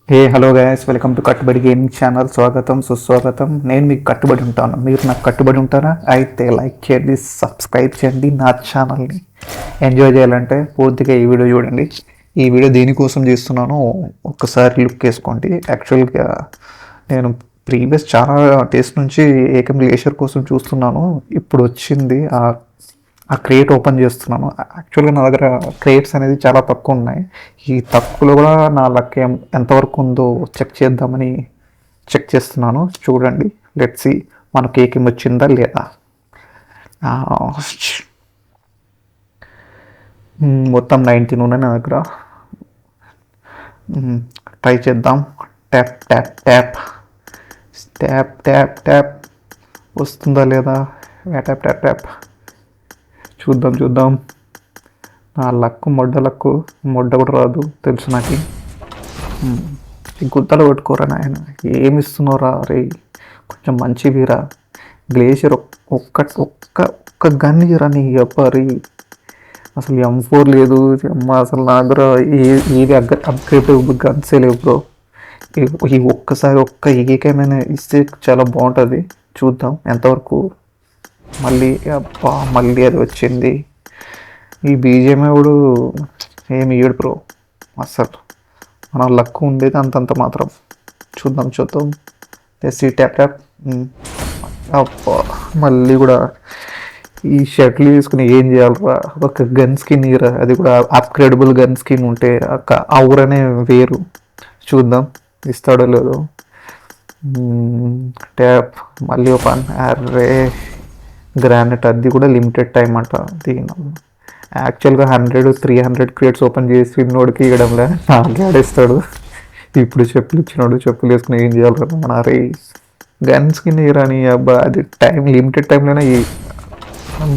Hello guys, welcome to కట్టుబడి gaming channel. స్వాగతం సుస్వాగతం. నేను మీకు కట్టుబడి ఉంటాను, మీరు నాకు కట్టుబడి ఉంటారా? అయితే లైక్ చేయండి, సబ్స్క్రైబ్ చేయండి. నా ఛానల్ని ఎంజాయ్ చేయాలంటే పూర్తిగా ఈ వీడియో చూడండి. ఈ వీడియో దేనికోసం చేస్తున్నానో ఒక్కసారి లుక్ వేసుకోండి. యాక్చువల్గా నేను ప్రీవియస్ చాలా డేస్ నుంచి ఏకం గ్లేషియర్ కోసం చూస్తున్నాను. ఇప్పుడు వచ్చింది ఆ క్రియేట్ ఓపెన్ చేస్తున్నాను. యాక్చువల్గా నా దగ్గర క్రియేట్స్ అనేది చాలా తక్కువ ఉన్నాయి. ఈ తక్కువలో కూడా నా లక్ ఎంతవరకు ఉందో చెక్ చేద్దామని చెక్ చేస్తున్నాను. చూడండి, లెట్స్ సీ మనకు ఏకేం వచ్చిందా లేదా. మొత్తం 19 ఉన్నాయి నా దగ్గర. ట్రై చేద్దాం. Tap tap tap tap tap tap వస్తుందా లేదా? ట్యాప్ ట్యాప్ ట్యాప్ చూద్దాం. నా లక్కు మొడ్డ కూడా రాదు తెలుసు నాకు. గుద్దలు పెట్టుకోరా నాయన, ఏమి ఇస్తున్నారా రే? కొంచెం మంచివిరా. గ్లేషియర్ ఒక్క గన్ ఇరా నీ చెప్పరి. అసలు M4 లేదు అసలు నా దగ్గర. ఏది అప్గ్రేడ్ గన్సే లేవు బ్రో. ఈ ఒక్కసారి ఏకైనా ఇస్తే చాలా బాగుంటుంది. చూద్దాం ఎంతవరకు. మళ్ళీ అది వచ్చింది. ఈ బీజిఎంఐ కూడా ఏమి ఇయ్యడు బ్రో అస్సలు. మన లక్ ఉండేది అంతంత మాత్రం. చూద్దాం. SC tap tap. మళ్ళీ కూడా ఈ షర్ట్లు తీసుకుని ఏం చేయాలరా? ఒక గన్ స్కిన్ ఇరా, అది కూడా అప్గ్రేడబుల్ గన్ స్కిన్ ఉంటే ఔరనే వేరు. చూద్దాం ఇస్తాడో లేదో. ట్యాప్ మళ్ళీ ఓపెన్. అరే గ్రానైట్, అది కూడా లిమిటెడ్ టైం అంట. దీని యాక్చువల్గా 100-300 క్రియేట్స్ ఓపెన్ చేసి నోడికి ఇవ్వడంలే, నాకే ఆడేస్తాడు. ఇప్పుడు చెప్పులు ఇచ్చినాడు, చెప్పులు వేసుకుని ఏం చేయాలి మన రే? గన్ స్కిన్ ఇరాని అబ్బా, అది లిమిటెడ్ టైంలోనే.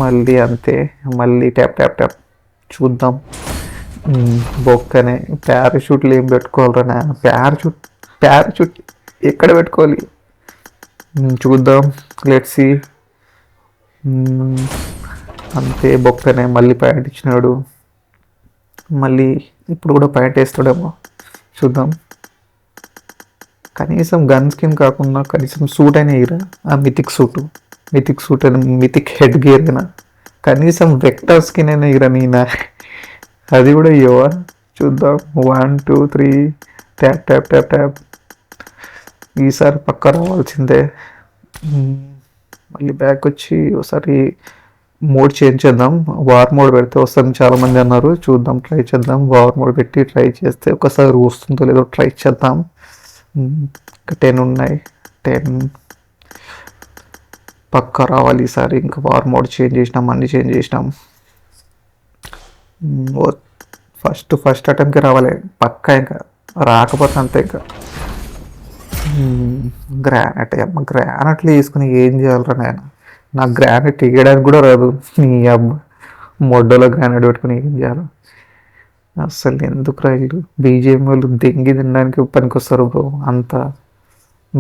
మళ్ళీ అంతే. మళ్ళీ ట్యాప్ ట్యాప్ ట్యాప్. చూద్దాం. బొక్కనే ప్యారాషూట్లు ఏం పెట్టుకోవాలరా నా? ప్యారాషూట్ ఎక్కడ పెట్టుకోవాలి? చూద్దాం. Let's see. అంతే బొక్కనే. మళ్ళీ ప్యాంట్ ఇచ్చినాడు. మళ్ళీ ఇప్పుడు కూడా ప్యాంట్ వేస్తాడేమో, చూద్దాం. కనీసం గన్ స్కిన్ కాకుండా కనీసం సూట్ అయినా ఇరా. ఆ మిథిక్ సూట్ అయినా, మిథిక్ హెడ్ గేర్ అయినా, కనీసం వెక్టర్ స్కిన్ అయినా ఇరా నీనా. అది కూడా ఇవ్వవా? చూద్దాం. 1 2 3 ట్యాప్ ట్యాప్ ట్యాప్ ట్యాప్. ఈసారి పక్క రావాల్సిందే. మళ్ళీ బ్యాక్ వచ్చి ఒకసారి మోడ్ చేంజ్ చేద్దాం. వార్ మోడ్ పెడితే వస్తుందని చాలామంది అన్నారు. చూద్దాం, ట్రై చేద్దాం. వార్ మోడ్ పెట్టి ట్రై చేస్తే ఒకసారి వస్తుందో లేదో ట్రై చేద్దాం. ఇంకా 10 ఉన్నాయి. 10 పక్కా రావాలి ఈసారి. ఇంకా వార్ మోడ్ చేంజ్ చేసినాం, అన్నీ చేంజ్ చేసినాం. ఫస్ట్ అటెంప్ట్కి రావాలి పక్కా. ఇంకా రాకపోతే అంతే. ఇంకా గ్రానైట్లు తీసుకుని ఏం చేయాలరా నాయన? నాకు గ్రానైట్ వేయడానికి కూడా రాదు. నీ మొడ్డలో గ్రానైట్ పెట్టుకుని ఏం చేయాలి? అసలు ఎందుకు రైలు బీజిఎం వాళ్ళు దెంగి తినడానికి పనికొస్తారు బ్రో. అంతా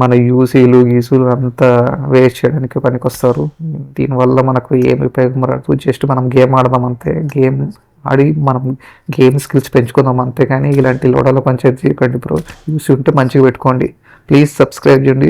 మన యూసీలు గీసులు అంతా వేస్ట్ చేయడానికి పనికొస్తారు. దీనివల్ల మనకు ఏమి ఉపయోగం రాదు. జస్ట్ మనం గేమ్ ఆడదాం అంతే. గేమ్ ఆడి మనం గేమ్ స్కిల్స్ పెంచుకుందాం అంతే. కానీ ఇలాంటి లోడాల పంచాయతీ చేయకండి బ్రో. యూసీ ఉంటే మంచిగా పెట్టుకోండి. ప్లీజ్ సబ్స్క్రైబ్ చేయండి.